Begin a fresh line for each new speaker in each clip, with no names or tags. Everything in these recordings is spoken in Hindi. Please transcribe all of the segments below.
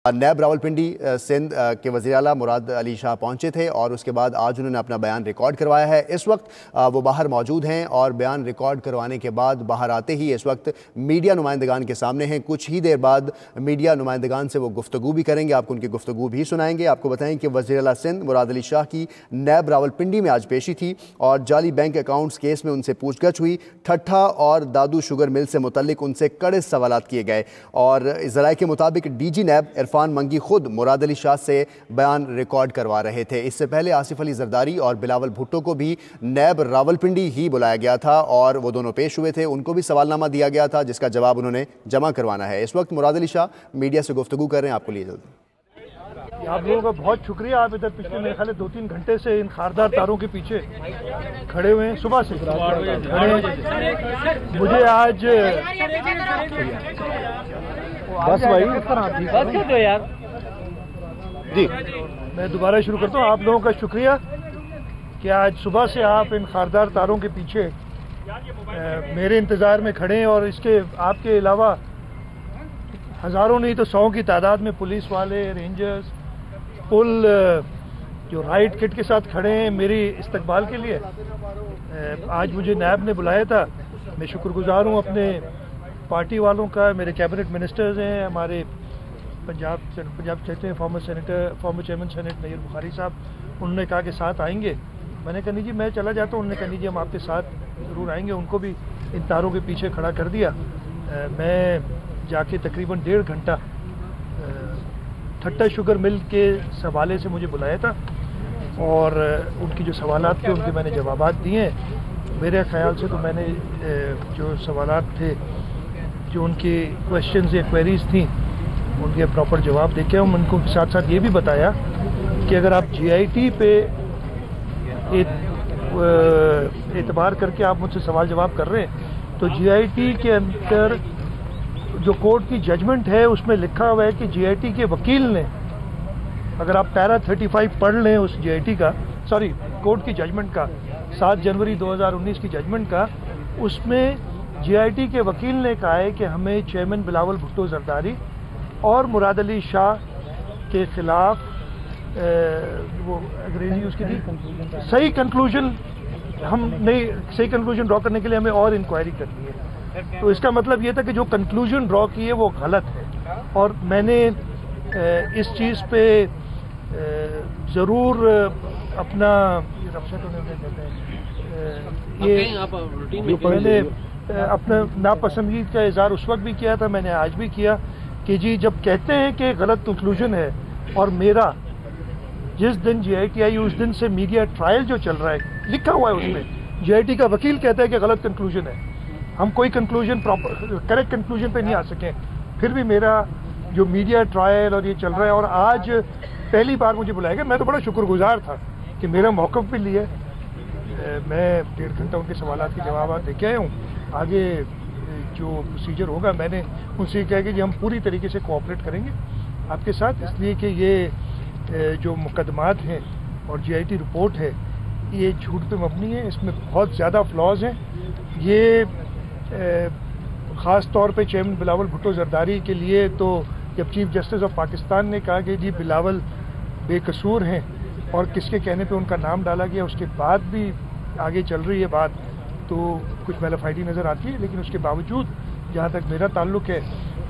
नैब रावलपिंडी सिंध के वज़ीर आला मुराद अली शाह पहुंचे थे और उसके बाद आज उन्होंने अपना बयान रिकॉर्ड करवाया है। इस वक्त वो बाहर मौजूद हैं और बयान रिकॉर्ड करवाने के बाद बाहर आते ही इस वक्त मीडिया नुमाइंदगान के सामने हैं। कुछ ही देर बाद मीडिया नुमाइंदगान से वो गुफ्तगू भी करेंगे, आपको उनकी गुफ्तगू भी सुनाएंगे। आपको बताएं कि वज़ीर आला सिंध मुराद अली शाह की नैब रावलपिंडी में आज पेशी थी और जाली बैंक अकाउंट्स केस में उनसे पूछगछ हुई। ठट्ठा और दादू शुगर मिल से मुतल्लिक उनसे कड़े सवालात किए गए और ज़राए के मुताबिक डीजी नैब इरफान मंगी खुद मुराद अली शाह से बयान रिकॉर्ड करवा रहे थे। इससे पहले आसिफ अली जरदारी और बिलावल भुट्टो को भी नैब रावलपिंडी ही बुलाया गया था और वो दोनों पेश हुए थे। उनको भी सवालनामा दिया गया था जिसका जवाब उन्होंने जमा करवाना है। इस वक्त मुराद अली शाह मीडिया से गुफ्तगू कर रहे हैं, आपको लिए जल्दी।
आप लोगों का बहुत शुक्रिया। आप इधर पिछले मेरे ख्याल 2-3 घंटे से इन खारदार तारों के पीछे खड़े हुए हैं, सुबह से खड़े हैं। मुझे आज बस भाई यार जी मैं दोबारा शुरू करता हूँ। आप लोगों का शुक्रिया कि आज सुबह से आप इन खारदार तारों के पीछे मेरे इंतज़ार में खड़े हैं और इसके आपके अलावा हज़ारों नहीं तो 100 की तादाद में पुलिस वाले, रेंजर्स, पुल जो राइट किट के साथ खड़े हैं मेरी इस्तकबाल के लिए। आज मुझे नैब ने बुलाया था। मैं शुक्रगुजार हूँ अपने पार्टी वालों का। मेरे कैबिनेट मिनिस्टर्स हैं, हमारे पंजाब कहते हैं former chairman senate Nayyar Bukhari साहब, उन्होंने कहा कि साथ आएंगे। मैंने कहा नहीं जी मैं चला जाता हूँ। उन्होंने कहा नहीं जी हम आपके साथ ज़रूर आएंगे। उनको भी इन तारों के पीछे खड़ा कर दिया। मैं जाके तकरीबन 1.5 घंटा ठट्टा शुगर मिल के हवाले से मुझे बुलाया था और उनकी जो सवालात थे उनके मैंने जवाबात दिए। मेरे ख्याल से तो मैंने जो सवालात थे, जो उनकी क्वेश्चंस या क्वेरीज थी, उनके प्रॉपर जवाब देखे हम उनको साथ साथ ये भी बताया कि अगर आप GIT पे एतबार करके आप मुझसे सवाल जवाब कर रहे हैं तो GIT के अंदर जो कोर्ट की जजमेंट है उसमें लिखा हुआ है कि GIT के वकील ने, अगर आप पैरा 35 पढ़ लें उस GIT का, सॉरी कोर्ट की जजमेंट का 7 जनवरी 2019 की जजमेंट का, उसमें GIT के वकील ने कहा है कि हमें चेयरमैन बिलावल भुट्टो जरदारी और मुराद अली शाह के खिलाफ वो अंग्रेजी उसकी थी सही कंक्लूजन, हम नहीं सही कंक्लूजन ड्रॉ करने के लिए हमें और इंक्वायरी करनी है। तो इसका मतलब ये था कि जो कंक्लूजन ड्रॉ की है वो गलत है और मैंने इस चीज़ पे ज़रूर अपना मैंने अपना नापसंदगी का इज़हार उस वक्त भी किया था, मैंने आज भी किया कि जी जब कहते हैं कि गलत कंक्लूजन है और मेरा जिस दिन GIT आई उस दिन से मीडिया ट्रायल जो चल रहा है लिखा हुआ है उसमें GIT का वकील कहता है कि गलत कंक्लूजन है, हम कोई कंक्लूजन प्रॉपर करेक्ट कंक्लूजन पे नहीं आ सके, फिर भी मेरा जो मीडिया ट्रायल और ये चल रहा है और आज पहली बार मुझे बुलाया गया। मैं तो बड़ा शुक्रगुजार था कि मेरा मौक़िफ़ भी लिया। मैं 1.5 घंटा उनके सवालात के जवाब देके आया हूँ। आगे जो प्रोसीजर होगा मैंने उनसे कहा कि हम पूरी तरीके से कोऑपरेट करेंगे आपके साथ, इसलिए कि ये जो मुकदमात हैं और GIT रिपोर्ट है ये झूठ पे मबनी है, इसमें बहुत ज़्यादा फ्लॉज हैं। ये ख़ास तौर पे चेयरमैन बिलावल भुट्टो जरदारी के लिए तो जब चीफ जस्टिस ऑफ पाकिस्तान ने कहा कि जी बिलावल बेकसूर हैं और किसके कहने पे उनका नाम डाला गया, उसके बाद भी आगे चल रही है बात, तो कुछ मैलाफाइडी नज़र आती है। लेकिन उसके बावजूद जहाँ तक मेरा ताल्लुक है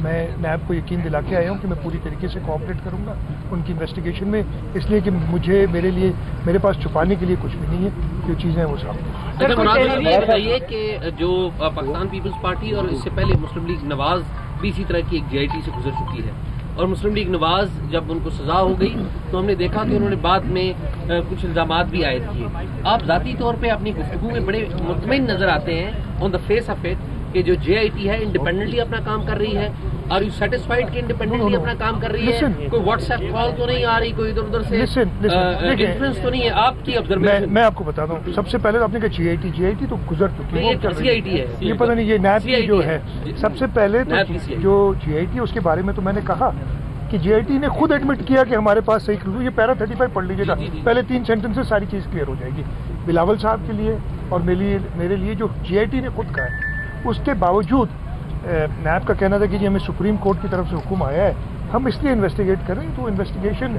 मैं नैब को यकीन दिला के आया हूँ कि मैं पूरी तरीके से कोऑपरेट करूँगा उनकी इन्वेस्टिगेशन में, इसलिए कि मेरे पास छुपाने के लिए कुछ भी नहीं है, जो चीज़ें हैं वो सामने।
अच्छा मुराद ये बताइए कि जो पाकिस्तान पीपल्स पार्टी और इससे पहले मुस्लिम लीग नवाज भी इसी तरह की एक GIT से गुजर चुकी है और मुस्लिम लीग नवाज जब उनको सजा हो गई तो हमने देखा कि उन्होंने बाद में कुछ इल्जामात भी आयद किए। आप ज़ाती तौर पे अपनी गुफ्तगू में बड़े मुतमईन नजर आते हैं on the face of it कि जो GIT है इंडिपेंडेंटली अपना काम कर रही है। आर यू सेटिस्फाइड कि इंडिपेंडेंटली अपना काम कर रही है? कोई व्हाट्सएप कॉल तो नहीं आ रही, कोई इधर उधर से इन्फ्लुएंस तो नहीं है? आपकी ऑब्जर्वेशन।
मैं आपको बताता हूँ, सबसे पहले तो आपने कहा GIT तो गुजर चुकी है,
CIT है,
ये पता नहीं ये नैब की जो है। सबसे पहले तो जो GIT उसके बारे में तो मैंने कहा कि GIT ने खुद एडमिट किया कि हमारे पास सही कंक्लूजन, ये पैरा 35 पढ़ लीजिएगा, पहले 3 सेंटेंस से सारी चीज़ क्लियर हो जाएगी। बिलावल साहब के लिए और मेरे लिए जो GIT ने खुद कहा है, उसके बावजूद नैब का कहना था कि जी हमें सुप्रीम कोर्ट की तरफ से हुक्म आया है हम इसलिए इन्वेस्टिगेट कर रहे हैं, तो इन्वेस्टिगेशन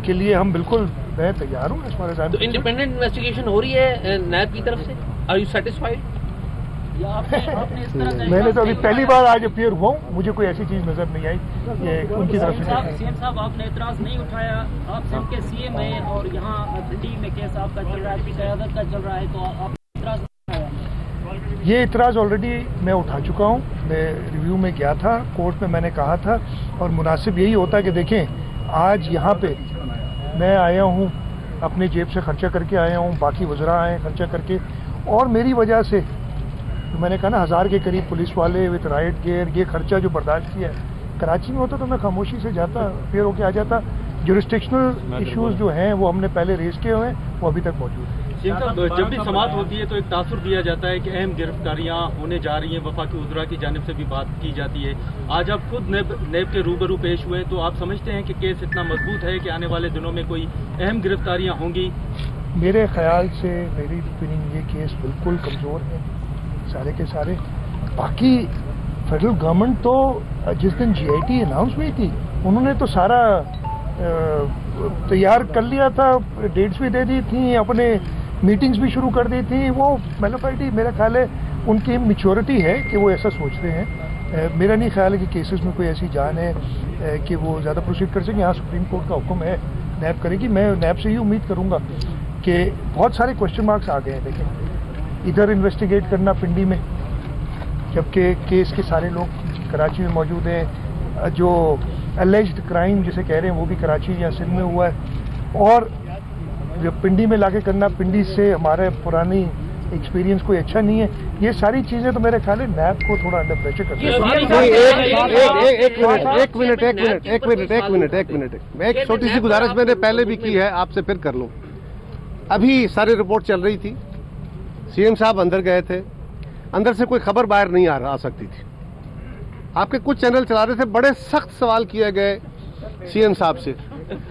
के लिए हम बिल्कुल मैं तैयार हूँ। इस बारे
तो इंडिपेंडेंट इन्वेस्टिगेशन हो रही है नैब की तरफ से, आर यू सेटिस्फाइड?
मैंने तो अभी पहली बार आज अपीयर हुआ हूँ, मुझे कोई ऐसी चीज़ नज़र नहीं आई ये उनकी तरफ से।
सीएम साहब आपने एतराज़ नहीं उठाया, आप सिंध के सीएम हैं और यहाँ पिंडी में केस आपका चल रहा है, आपकी क़यादत का चल रहा है, तो आप एतराज़ नहीं उठाया?
ये एतराज़ ऑलरेडी मैं उठा चुका हूँ, मैं रिव्यू में गया था, कोर्ट में मैंने कहा था, और मुनासिब यही होता है कि देखें आज यहाँ पे मैं आया हूँ, अपने जेब से खर्चा करके आया हूँ, बाकी वज़रा आए खर्चा करके, और मेरी वजह से तो मैंने कहा ना 1000 के करीब पुलिस वाले विद राइट गियर, ये खर्चा जो बर्दाश्त किया है। कराची में होता तो मैं खामोशी से जाता, फिर होके आ जाता। जुरिस्डिक्शनल इश्यूज जो हैं वो हमने पहले रेज किए हुए हैं, वो अभी तक मौजूद हैं।
जब भी समाअत होती है तो एक तासुर दिया जाता है कि अहम गिरफ्तारियां होने जा रही हैं, वफाकी उज़रा की जानिब से भी बात की जाती है। आज आप खुद नेब के रूबरू पेश हुए, तो आप समझते हैं कि केस इतना मजबूत है कि आने वाले दिनों में कोई अहम गिरफ्तारियां होंगी?
मेरे ख्याल से, मेरी ओपिनियन, ये केस बिल्कुल कमज़ोर है सारे के सारे। बाकी फेडरल गवर्नमेंट तो जिस दिन GIT अनाउंस हुई थी उन्होंने तो सारा तैयार कर लिया था, डेट्स भी दे दी थी, अपने मीटिंग्स भी शुरू कर दी थी। वो मैलोपाइटी मेरा ख्याल है उनकी मैच्योरिटी है कि वो ऐसा सोच रहे हैं। मेरा नहीं ख्याल है कि केसेस में कोई ऐसी जान है कि वो ज़्यादा प्रोसीड कर सकें। यहाँ सुप्रीम कोर्ट का हुक्म है, नैब करेगी। मैं नैब से ही उम्मीद करूँगा कि बहुत सारे क्वेश्चन मार्क्स आ गए हैं। लेकिन इधर इन्वेस्टिगेट करना पिंडी में, जबकि केस के सारे लोग कराची में मौजूद हैं, जो अलेज्ड क्राइम जिसे कह रहे हैं वो भी कराची या सिंध में हुआ है, और जब पिंडी में लाके करना, पिंडी से हमारे पुरानी एक्सपीरियंस कोई अच्छा नहीं है। ये सारी चीजें तो मेरे ख्याल है नैब को थोड़ा अंडर प्रेशर करती है।
एक मिनट मैं एक छोटी सी गुजारिश मैंने पहले भी की है, आपसे फिर कर लूं। अभी सारी रिपोर्ट चल रही थी, CM साहब अंदर गए थे, अंदर से कोई खबर बाहर नहीं आ सकती थी। आपके कुछ चैनल चला रहे थे, बड़े सख्त सवाल किए गए CM साहब से।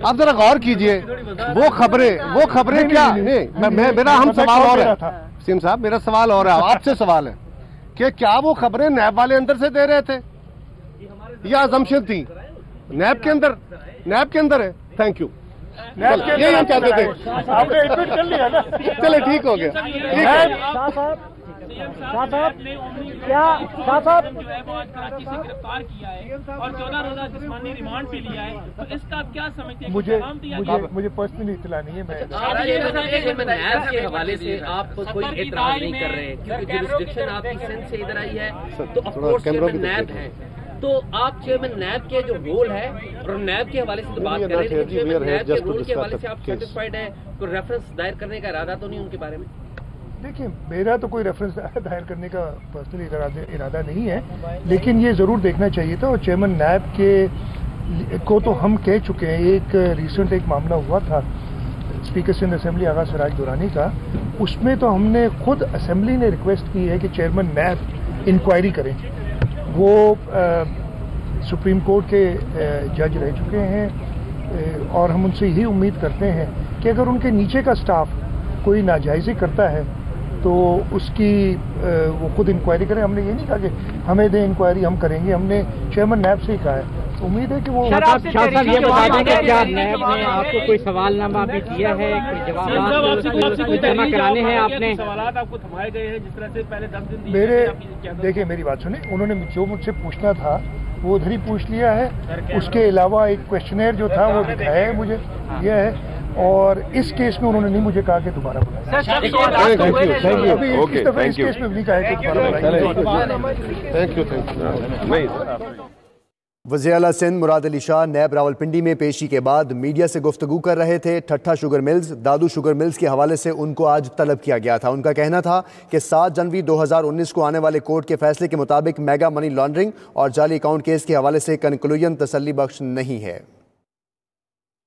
आप जरा गौर कीजिए, वो खबरें क्या नहीं, मेरा हम सवाल और है CM साहब, मेरा सवाल और है, आपसे सवाल है कि क्या वो खबरें नैब वाले अंदर से दे रहे थे या अजम्पशन थी? नैब के अंदर है। थैंक यू, यही हम चाहते थे।
आपने एडमिट कर लिया ना,
चले ठीक हो गया।
कराची से गिरफ्तार किया है और 14 रोजा जिस्मानी रिमांड पे लिया है, तो इसका आप क्या समझते हैं?
मुझे पर्सनली इत्तला नहीं है। मैं
नैब के हवाले से आप कोई एतराज नहीं कर रहे हैं क्योंकि जुरिस्डिक्शन आपकी सिंध से इधर आई है, तो ऑफ कोर्स नैब है, तो आप चेयरमैन नैब के जो रोल है और नैब के हवाले से तो बात कर रहे हैं, चेयरमैन नैब के रोल के हवाले से आप सेटिस्फाइड है? कोई रेफरेंस दायर करने का इरादा तो नहीं उनके बारे में?
देखिए, मेरा तो कोई रेफरेंस दायर करने का पर्सनली इरादा नहीं है, लेकिन ये ज़रूर देखना चाहिए था। और चेयरमैन नैब को तो हम कह चुके हैं। एक रिसेंट एक मामला हुआ था स्पीकर सिंध असेंबली आगा सिराज दुरानी का, उसमें तो हमने खुद असेंबली ने रिक्वेस्ट की है कि चेयरमैन नैब इंक्वायरी करें। वो सुप्रीम कोर्ट के जज रह चुके हैं और हम उनसे यही उम्मीद करते हैं कि अगर उनके नीचे का स्टाफ कोई नाजायज़ी करता है तो उसकी वो खुद इंक्वायरी करें। हमने ये नहीं कहा कि हमें दें इंक्वायरी, हम करेंगे। हमने चेयरमैन नैब से ही कहा है। उम्मीद है कि वो
ये बता दें कि क्या नैब ने आपको कोई सवालनामा भी दिया है, कोई जवाब जमा कराने हैं आपने?
सवाल आपको थमाए गए हैं जिस तरह से पहले 10 दिन
मेरे देखिए, मेरी बात सुने, उन्होंने जो मुझसे पूछना था वो उधर ही पूछ लिया है। उसके अलावा एक क्वेश्चनेयर जो था वो दिखाया है मुझे, यह है। और इस केस में उन्होंने नहीं मुझे कहा कि दोबारा बुलाएं। इस केस में नहीं कहा है कि दोबारा बुलाएं।
वज़ीर आला सिंध मुराद अली शाह नैब रावलपिंडी में पेशी के बाद मीडिया से गुफ्तगू कर रहे थे। ठट्ठा शुगर मिल्स, दादू शुगर मिल्स के हवाले से उनको आज तलब किया गया था। उनका कहना था कि 7 जनवरी 2019 को आने वाले कोर्ट के फैसले के मुताबिक मेगा मनी लॉन्ड्रिंग और जाली अकाउंट केस के हवाले से कंक्लूजन तसल्ली बख्श नहीं है।